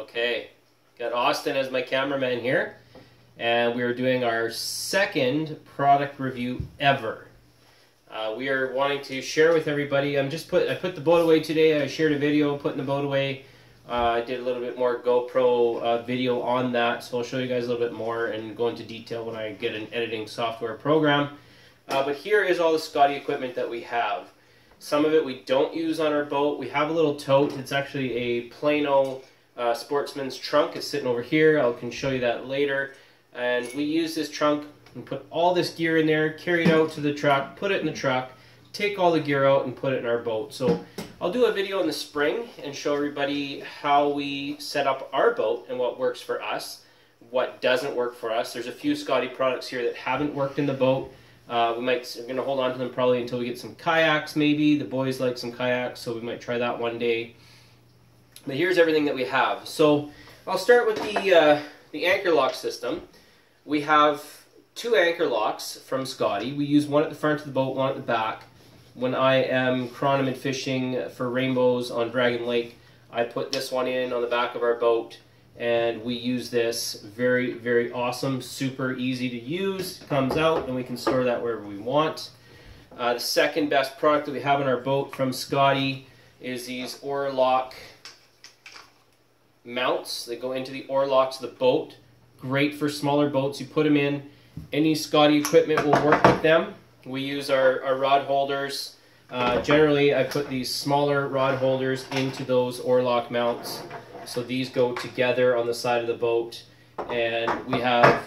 Okay, got Austin as my cameraman here, and we are doing our second product review ever. We are wanting to share with everybody. I put the boat away today. I shared a video putting the boat away. I did a little bit more GoPro video on that, so I'll show you guys a little bit more and go into detail when I get an editing software program. But here is all the Scotty equipment that we have. Some of it we don't use on our boat. We have a little tote. It's actually a Plano Sportsman's trunk. It's sitting over here. I can show you that later. And we use this trunk and put all this gear in there, carry it out to the truck, put it in the truck, take all the gear out and put it in our boat. So I'll do a video in the spring and show everybody how we set up our boat and what works for us, what doesn't work for us. There's a few Scotty products here that haven't worked in the boat. We're going to hold on to them probably until we get some kayaks maybe. The boys like some kayaks, so we might try that one day. But here's everything that we have. So I'll start with the anchor lock system. We have two anchor locks from Scotty. We use one at the front of the boat, one at the back. When I am chronometer fishing for rainbows on Dragon Lake, I put this one in on the back of our boat, and we use this. Very, very awesome, super easy to use. Comes out and we can store that wherever we want. The second best product that we have on our boat from Scotty is these oar lock mounts. They go into the oar locks of the boat. Great for smaller boats. You put them in. Any Scotty equipment will work with them. We use our rod holders. Generally, I put these smaller rod holders into those oar lock mounts. So these go together on the side of the boat. And we have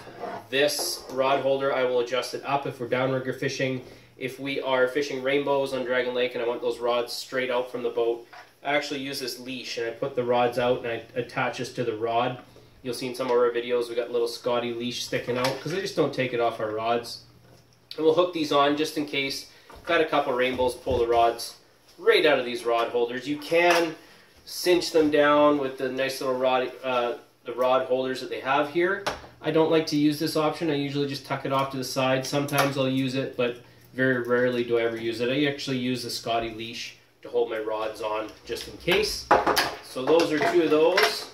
this rod holder. I will adjust it up if we're downrigger fishing. If we are fishing rainbows on Dragon Lake and I want those rods straight out from the boat, I actually use this leash and I put the rods out and I attach this to the rod. You'll see in some of our videos we got a little Scotty leash sticking out because I just don't take it off our rods. And we'll hook these on just in case. Got a couple rainbows, pull the rods right out of these rod holders. You can cinch them down with the nice little rod, the rod holders that they have here. I don't like to use this option. I usually just tuck it off to the side. Sometimes I'll use it, but very rarely do I ever use it. I actually use the Scotty leash to hold my rods on just in case. So those are two of those.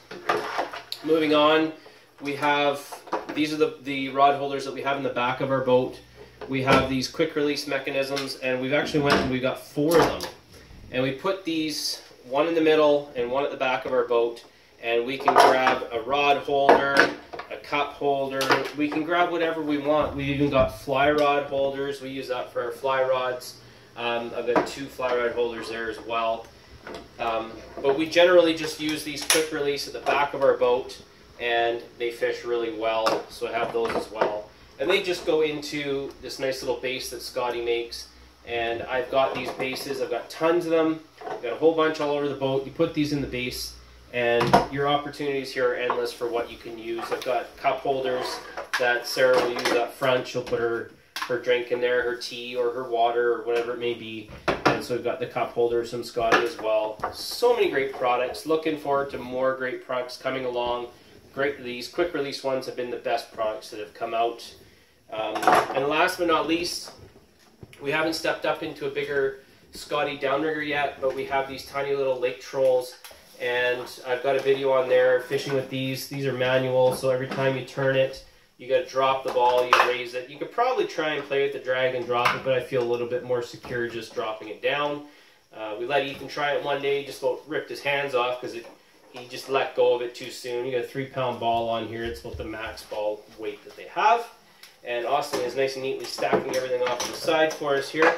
Moving on, we have, these are the rod holders that we have in the back of our boat. We have these quick release mechanisms, and we've actually went and we got 4 of them. And we put these, one in the middle and one at the back of our boat, and we can grab a rod holder, a cup holder, we can grab whatever we want. We even got fly rod holders. We use that for our fly rods. I've got 2 fly rod holders there as well. But we generally just use these quick release at the back of our boat, and they fish really well, so I have those as well. And they just go into this nice little base that Scotty makes, and I've got these bases. I've got tons of them. I've got a whole bunch all over the boat. You put these in the base, and your opportunities here are endless for what you can use. I've got cup holders that Sarah will use up front. She'll put her drink in there, her tea or her water or whatever it may be. And so we've got the cup holders from Scotty as well. So many great products. Looking forward to more great products coming along. Great, these quick release ones have been the best products that have come out. And last but not least, we haven't stepped up into a bigger Scotty downrigger yet, but we have these tiny little lake trolls, and I've got a video on there fishing with these. These are manual, so every time you turn it, you got to drop the ball, you raise it. You could probably try and play with the drag and drop it, but I feel a little bit more secure just dropping it down. We let Ethan try it one day, he just about ripped his hands off because he just let go of it too soon. You got a 3-pound ball on here. It's about the max ball weight that they have. And Austin is nice and neatly stacking everything off to the side for us here.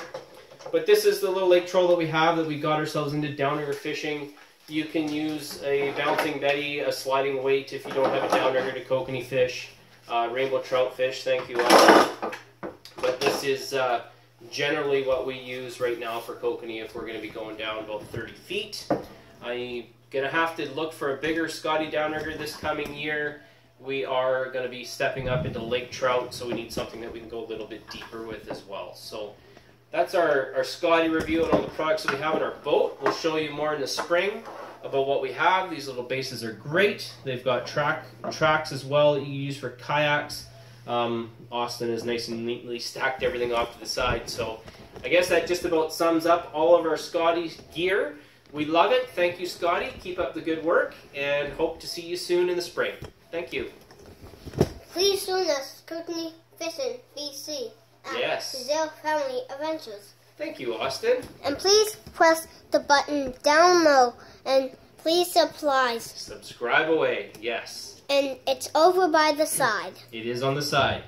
But this is the little lake troll that we have that we got ourselves into downrigger fishing. You can use a bouncing Betty, a sliding weight if you don't have a downrigger to kokanee fish. Rainbow trout fish, thank you. But this is generally what we use right now for kokanee if we're going to be going down about 30 feet. I'm going to have to look for a bigger Scotty downrigger this coming year. We are going to be stepping up into lake trout, so we need something that we can go a little bit deeper with as well. So that's our Scotty review and all the products that we have in our boat. We'll show you more in the spring about what we have. These little bases are great. They've got tracks as well that you use for kayaks. Austin has nice and neatly stacked everything off to the side. So I guess that just about sums up all of our Scotty gear. We love it. Thank you, Scotty. Keep up the good work, and hope to see you soon in the spring. Thank you. Please join us, Scotty Fishing VC at Fougere Family Adventures. Thank you, Austin. And please press the button down below, and please subscribe. Subscribe away, yes. And it's over by the side. It is on the side.